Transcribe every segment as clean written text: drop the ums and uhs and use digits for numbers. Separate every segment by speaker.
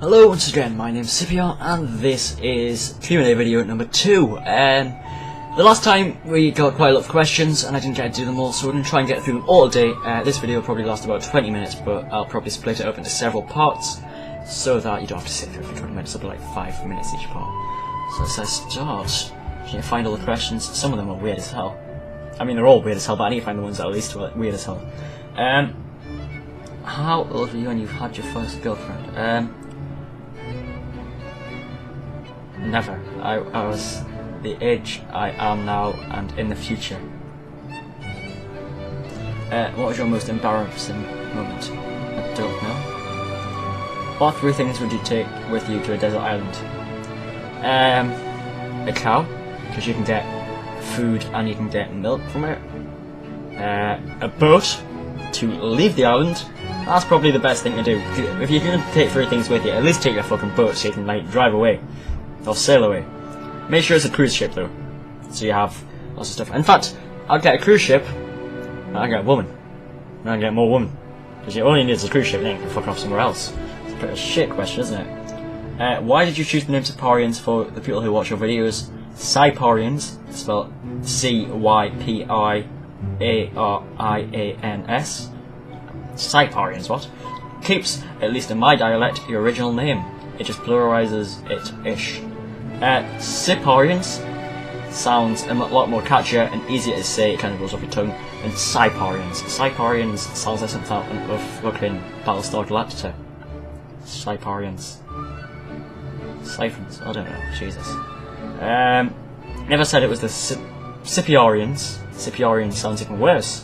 Speaker 1: Hello once again, my name's Cipyaar and this is Q&A video number 2. The last time we got quite a lot of questions and I didn't get to do them all, so we're going to try and get through them all day. This video will probably last about 20 minutes, but I'll probably split it up into several parts so that you don't have to sit through it for 20 minutes, it'll be like 5 minutes each part. So let's start. I need to find all the questions. Some of them are weird as hell. I mean, they're all weird as hell, but I need to find the ones that are at least weird as hell. How old were you when you had your first girlfriend? Never. I was the age I am now and in the future. What was your most embarrassing moment? I don't know. What 3 things would you take with you to a desert island? A cow, because you can get food and you can get milk from it. A boat to leave the island. That's probably the best thing to do. If you're gonna take 3 things with you, at least take your fucking boat so you can like drive away. Or sail away. Make sure it's a cruise ship though, so you have lots of stuff. In fact, I'll get a cruise ship, and I'll get a woman, and I'll get more women. Because you only need a cruise ship, then you can fuck off somewhere else. It's a bit of a shit question, isn't it? Why did you choose the name Ciparians for the people who watch your videos? Ciparians, spelled C-Y-P-I-A-R-I-A-N-S. Ciparians, what? Keeps, at least in my dialect, your original name. It just pluralizes it-ish. Ciparians sounds a lot more catchier and easier to say, it kind of goes off your tongue, than Ciparians. Ciparians sounds like something out of fucking Battlestar Galactica. Ciparians. Siphons, I don't know, Jesus. Never said it was the Ciparians. Ciparians sounds even worse.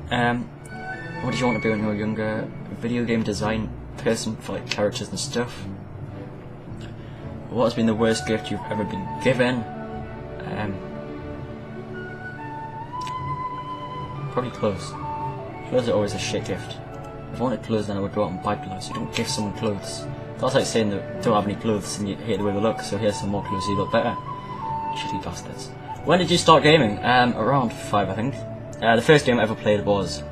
Speaker 1: What did you want to be when you were younger? Video game design person for like characters and stuff. What has been the worst gift you've ever been given? Probably clothes. Clothes are always a shit gift. If I wanted clothes then I would go out and buy clothes. You don't give someone clothes. That's like saying that don't have any clothes and you hate the way they look, so here's some more clothes so you look better. Shitty bastards. When did you start gaming? Around 5 I think. The first game I ever played was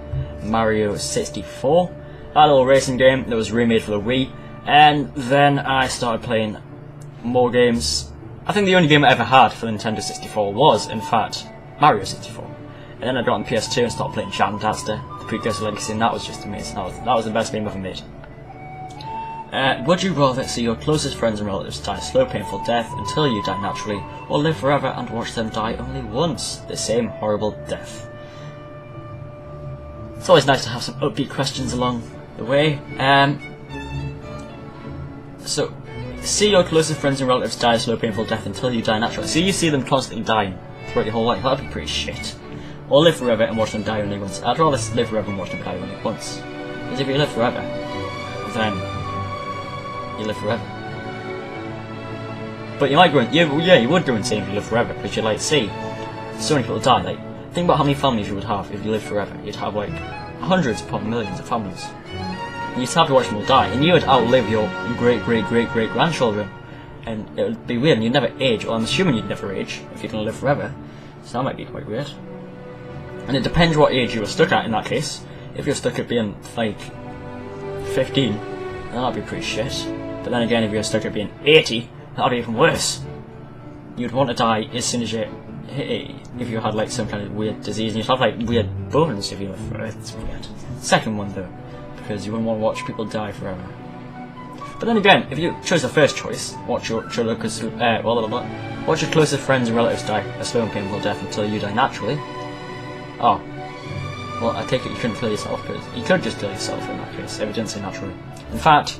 Speaker 1: Mario 64. That little racing game that was remade for the Wii, and then I started playing more games. I think the only game I ever had for the Nintendo 64 was, in fact, Mario 64. And then I got on PS2 and started playing Jam Daster, the precursor Legacy, and that was just amazing. That was the best game ever made. Would you rather see your closest friends and relatives die a slow, painful death until you die naturally, or live forever and watch them die only once, the same horrible death? It's always nice to have some upbeat questions along the way. So, see your closest friends and relatives die a slow, painful death until you die naturally. So you see them constantly dying throughout your whole life. That'd be pretty shit. Or live forever and watch them die only once. I'd rather live forever and watch them die only once. Because if you live forever, then you live forever. But you might go, you would go insane if you live forever, because you'd like see so many people die. Like, think about how many families you would have if you lived forever. You'd have like hundreds upon millions of families. And you'd have to watch them all die, and you would outlive your great-great-great-great-grandchildren, and it would be weird, and you'd never age. Well, I'm assuming you'd never age if you're going to live forever, so that might be quite weird. And it depends what age you were stuck at in that case. If you're stuck at being, like, 15, then that'd be pretty shit. But then again, if you're stuck at being 80, that'd be even worse. You'd want to die as soon as you if you had like some kind of weird disease, and you'd have like weird bones if you lived forever. It's weird. Second one though, because you wouldn't want to watch people die forever. But then again, if you chose the first choice, watch your closest friends and relatives die a slow and painful death until you die naturally. Oh, well I take it you couldn't kill yourself, because you could just kill yourself in that case if it didn't say naturally. In fact,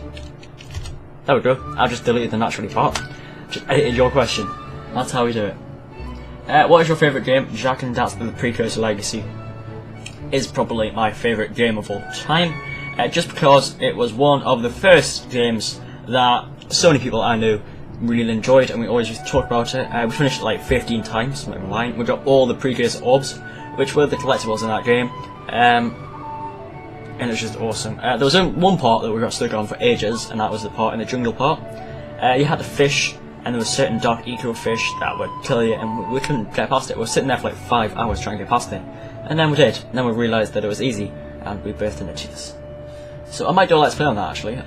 Speaker 1: there we go. I just deleted the naturally part. Just edited your question. That's how we do it. What is your favourite game? Jak and Daxter the Precursor Legacy is probably my favourite game of all time, just because it was one of the first games that so many people I knew really enjoyed, and we always used to talk about it. We finished it like 15 times, I'm not even lying. We got all the Precursor Orbs, which were the collectibles in that game, and it was just awesome. There was one part that we got stuck on for ages, and that was the part in the jungle part. You had to fish, and there was certain dark eco fish that would kill you, and we couldn't get past it. We were sitting there for like 5 hours trying to get past it, and then we did. And then we realised that it was easy, and we burst into tears. So I might do a let's play on that actually.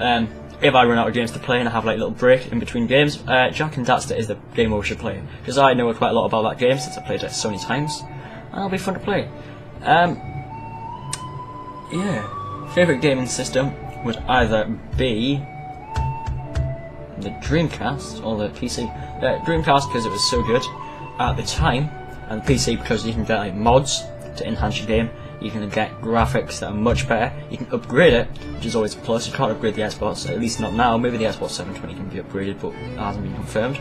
Speaker 1: if I run out of games to play and I have like a little break in between games, Jak and Daxter is the game we should play, because I know quite a lot about that game since I played it so many times, and it'll be fun to play. Yeah, favourite gaming system would either be the Dreamcast or the PC. Dreamcast because it was so good at the time, and the PC because you can get like mods to enhance your game. You can get graphics that are much better. You can upgrade it, which is always a plus. You can't upgrade the Xbox, at least not now. Maybe the Xbox 720 can be upgraded, but it hasn't been confirmed.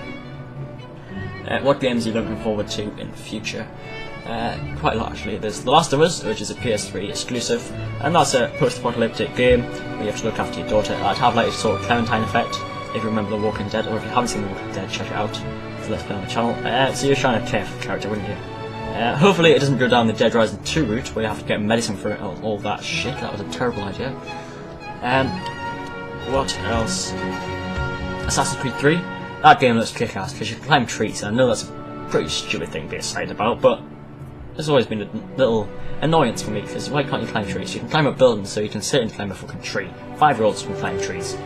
Speaker 1: What games are you looking forward to in the future? Quite a lot actually. There's The Last of Us, which is a PS3 exclusive, and that's a post-apocalyptic game where you have to look after your daughter. I'd have like a sort of Clementine effect, if you remember The Walking Dead, or if you haven't seen The Walking Dead, check it out. So let's play on the channel. So you're trying to care for the character, wouldn't you? Hopefully it doesn't go down the Dead Rising 2 route, where you have to get medicine for it, all that shit. That was a terrible idea. What else? Assassin's Creed 3. That game looks kick-ass, because you can climb trees, and I know that's a pretty stupid thing to be excited about, but there's always been a little annoyance for me, because why can't you climb trees? You can climb a building, so you can sit and climb a fucking tree. 5-year-olds can climb trees. So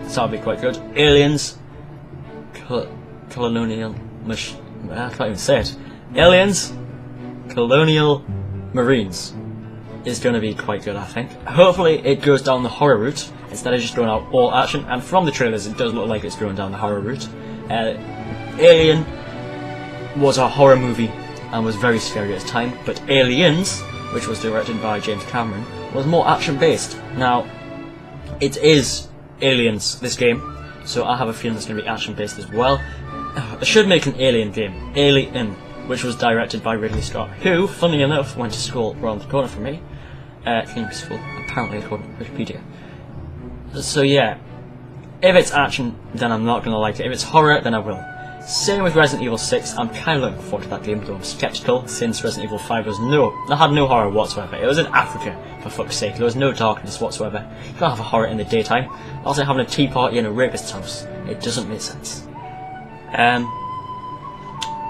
Speaker 1: that'll be quite good. Aliens. Colonial... I can't even say it. Aliens, Colonial Marines is going to be quite good, I think. Hopefully it goes down the horror route instead of just going out all action, and from the trailers it does look like it's going down the horror route. Alien was a horror movie and was very scary at the time, but Aliens, which was directed by James Cameron, was more action based. Now, it is Aliens, this game, so I have a feeling it's going to be action based as well. They should make an Alien game, Alien, which was directed by Ridley Scott, who, funnily enough, went to school around the corner from me. Community school, apparently according to Wikipedia. So yeah, if it's action, then I'm not going to like it. If it's horror, then I will. Same with Resident Evil 6, I'm kind of looking forward to that game, though I'm skeptical, since Resident Evil 5 had no horror whatsoever. It was in Africa, for fuck's sake, there was no darkness whatsoever. You can't have a horror in the daytime. Also having a tea party in a rapist's house. It doesn't make sense.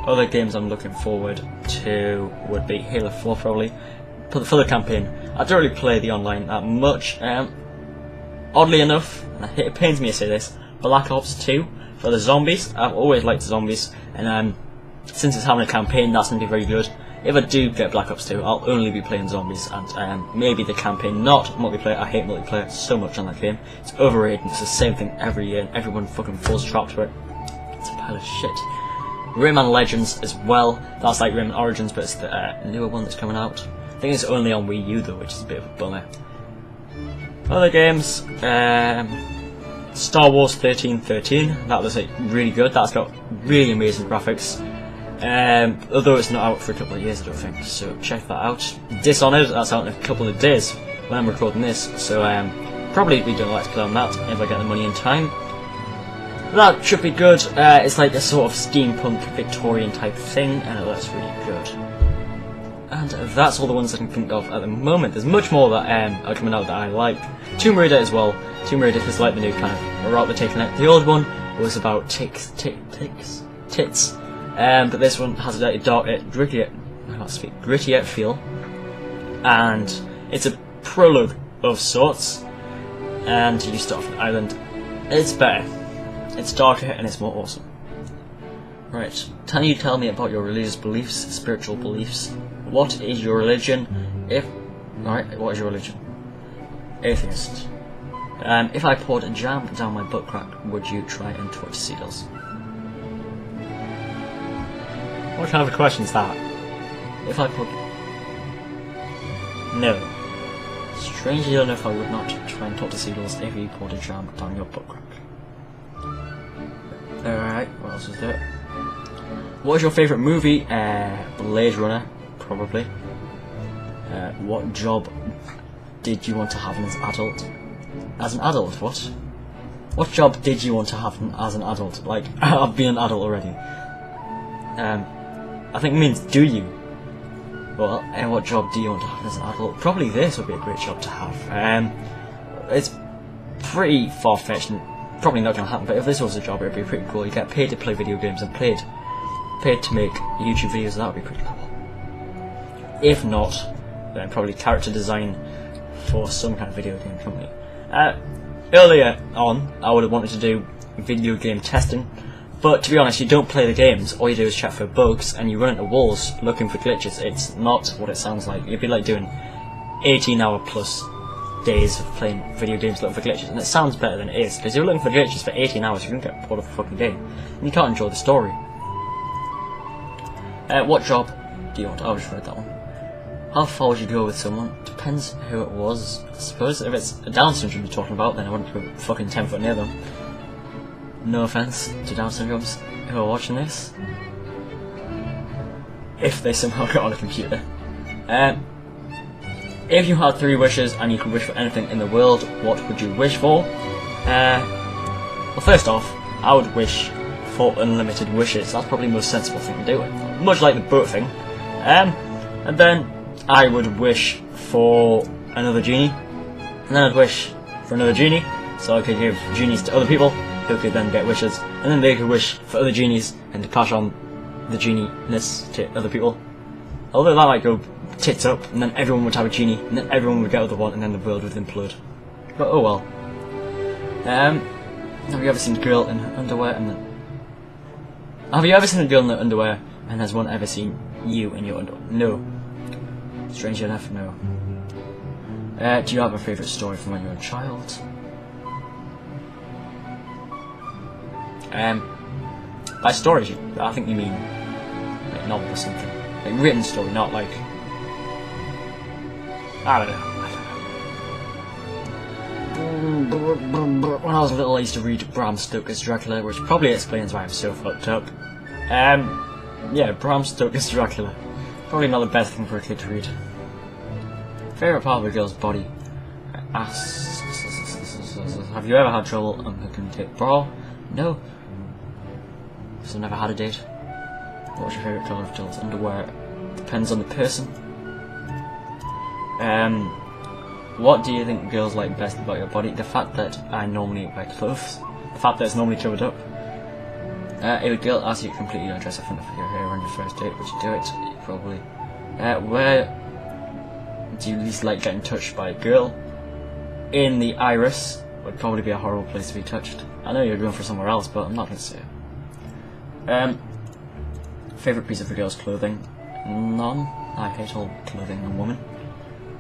Speaker 1: Other games I'm looking forward to would be Halo 4 probably, for the campaign. I don't really play the online that much. Oddly enough, and it pains me to say this, Black Ops 2 for the zombies. I've always liked zombies, and since it's having a campaign, that's going to be very good. If I do get Black Ops 2, I'll only be playing zombies, and maybe the campaign, not multiplayer. I hate multiplayer so much on that game. It's overrated, it's the same thing every year, and everyone fucking falls trapped to it. It's a pile of shit. Rayman Legends as well, that's like Rayman Origins, but it's the newer one that's coming out. I think it's only on Wii U though, which is a bit of a bummer. Other games, Star Wars 1313, that was like really good, that's got really amazing graphics. Although it's not out for a couple of years I don't think, so check that out. Dishonored, that's out in a couple of days when I'm recording this, so probably be doing a Let's Play on that if I get the money in time. That should be good. It's like a sort of steampunk Victorian type thing, and it looks really good. And that's all the ones I can think of at the moment. There's much more that are coming out that I like. Tomb Raider as well. Tomb Raider is like the new kind of route they're taking it. The old one was about tits. But this one has a grittier feel. And it's a prologue of sorts. And you start off an island. It's better. It's darker and it's more awesome. Right, can you tell me about your religious beliefs, spiritual beliefs? What is your religion? What is your religion? Atheist. If I poured a jam down my butt crack, would you try and touch seagulls? What kind of a question is that? If I poured... No. Strangely enough, I would not try and talk to seagulls if you poured a jam down your butt crack. Alright, what else is there? What is your favourite movie? Blade Runner, probably. What job did you want to have as an adult? As an adult, what? What job did you want to have as an adult? Like, I've been an adult already. I think it means do you? Well, and what job do you want to have as an adult? Probably this would be a great job to have. It's pretty far-fetched and probably not going to happen, but if this was a job it would be pretty cool. You get paid to play video games and paid to make YouTube videos, that would be pretty cool. If not, then probably character design for some kind of video game company. Earlier on, I would have wanted to do video game testing, but to be honest, you don't play the games, all you do is check for bugs, and you run into walls looking for glitches. It's not what it sounds like. It'd be like doing 18-hour plus days of playing video games looking for glitches, and it sounds better than it is, because you're looking for glitches for 18 hours, you're going to get bored of the fucking game, and you can't enjoy the story. What job do you want? I'll just read that one. How far would you go with someone? Depends who it was. I suppose if it's a Down syndrome you're talking about, then I wouldn't go fucking 10 foot near them. No offense to Down syndromes who are watching this. If they somehow got on a computer. If you had 3 wishes and you could wish for anything in the world, what would you wish for? Well, first off, I would wish for unlimited wishes. That's probably the most sensible thing to do. Much like the boat thing. And then I would wish for another genie, and then I'd wish for another genie, so I could give genies to other people, who could then get wishes, and then they could wish for other genies, and to pass on the genie-ness to other people. Although that might go tits up, and then everyone would have a genie, and then everyone would get other one, and then the world would implode. But oh well. Have you ever seen a girl in her underwear, and then... Have you ever seen a girl in her underwear, and has one ever seen you in your underwear? No. Strangely enough, no. Do you have a favourite story from when you were a child? By stories, I think you mean like novel or something. Like written story, not like... I don't know. When I was little I used to read Bram Stoker's Dracula, which probably explains why I'm so fucked up. Yeah, Bram Stoker's Dracula. Probably not the best thing for a kid to read. Favourite part of a girl's body? Have you ever had trouble unhooking a tape bra? No. So never had a date. What's your favourite colour of girls' underwear? Depends on the person. What do you think girls like best about your body? The fact that I normally wear clothes. The fact that it's normally covered up. If a girl asks you to completely undress in front of your hair on your first date, would you do it? Probably. Where do you least like getting touched by a girl? In the iris would probably be a horrible place to be touched. I know you're going for somewhere else, but I'm not going to say it. Favourite piece of a girl's clothing? None. I hate all clothing on women.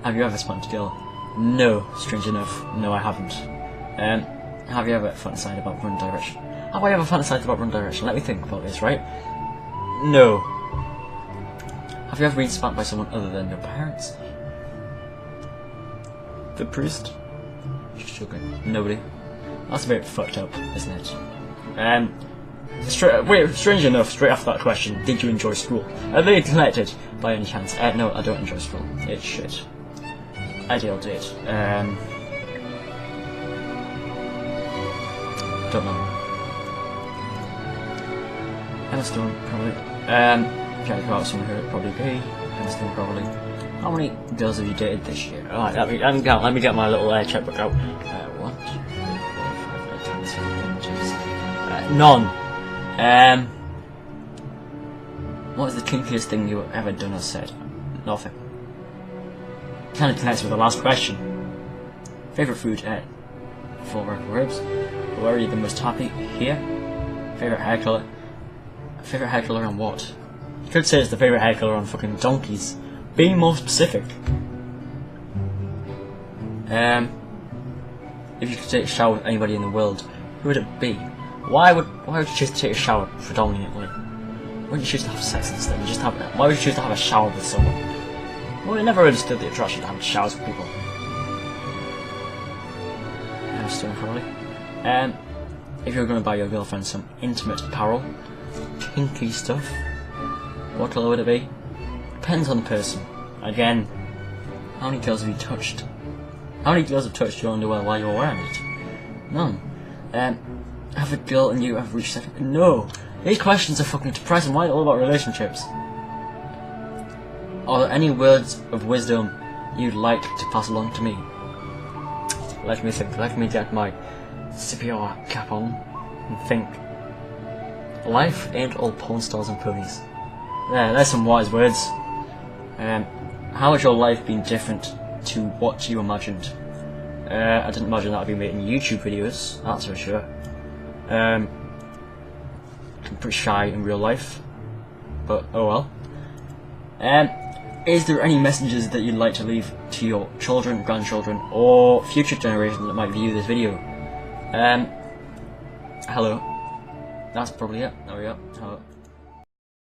Speaker 1: Have you ever spanked a girl? No, strange enough, no I haven't. Have you ever fantasized about One Direction? Have I ever fantasized about One Direction? Let me think about this, right? No. Have you ever been spanked by someone other than your parents? The priest? Just joking. Nobody. That's a bit fucked up, isn't it? Strange enough, straight after that question, did you enjoy school? Are they connected by any chance? No, I don't enjoy school. It's shit. Ideal date. Don't know. Emma Stone, probably. Trying to go out with someone who would probably be. Emma Stone, probably. How many girls have you dated this year? Alright, let me get my little checkbook out. 1, 2, 3, 4, 5, 6, 7, 8, 9, 10. None. What is the kinkiest thing you've ever done or said? Nothing. Kind of connects with the last question. Favourite food? Full ribs. Where are you the most happy? Here. Favourite hair colour? Favourite hair colour on what? You could say it's the favourite hair colour on fucking donkeys. Being more specific. If you could take a shower with anybody in the world, who would it be? Why would you choose to take a shower predominantly? Why would you choose to have sex instead? Why would you choose to have a shower with someone? Well, I never understood the attraction to having showers with people. I'm still probably. If you're going to buy your girlfriend some intimate apparel, kinky stuff, what colour would it be? Depends on the person. Again, how many girls have you touched? How many girls have touched your underwear while you were wearing it? None. Have a girl and you have reached that? No. These questions are fucking depressing. Why are they all about relationships? Are there any words of wisdom you'd like to pass along to me? Let me think. Let me get my Cipyaar cap on and think. Life ain't all porn stars and ponies. There's some wise words. How has your life been different to what you imagined? I didn't imagine that I'd be making YouTube videos, that's for sure. I'm pretty shy in real life, but oh well. Is there any messages that you'd like to leave to your children, grandchildren, or future generations that might view this video? Hello. That's probably it. There we go. Hello.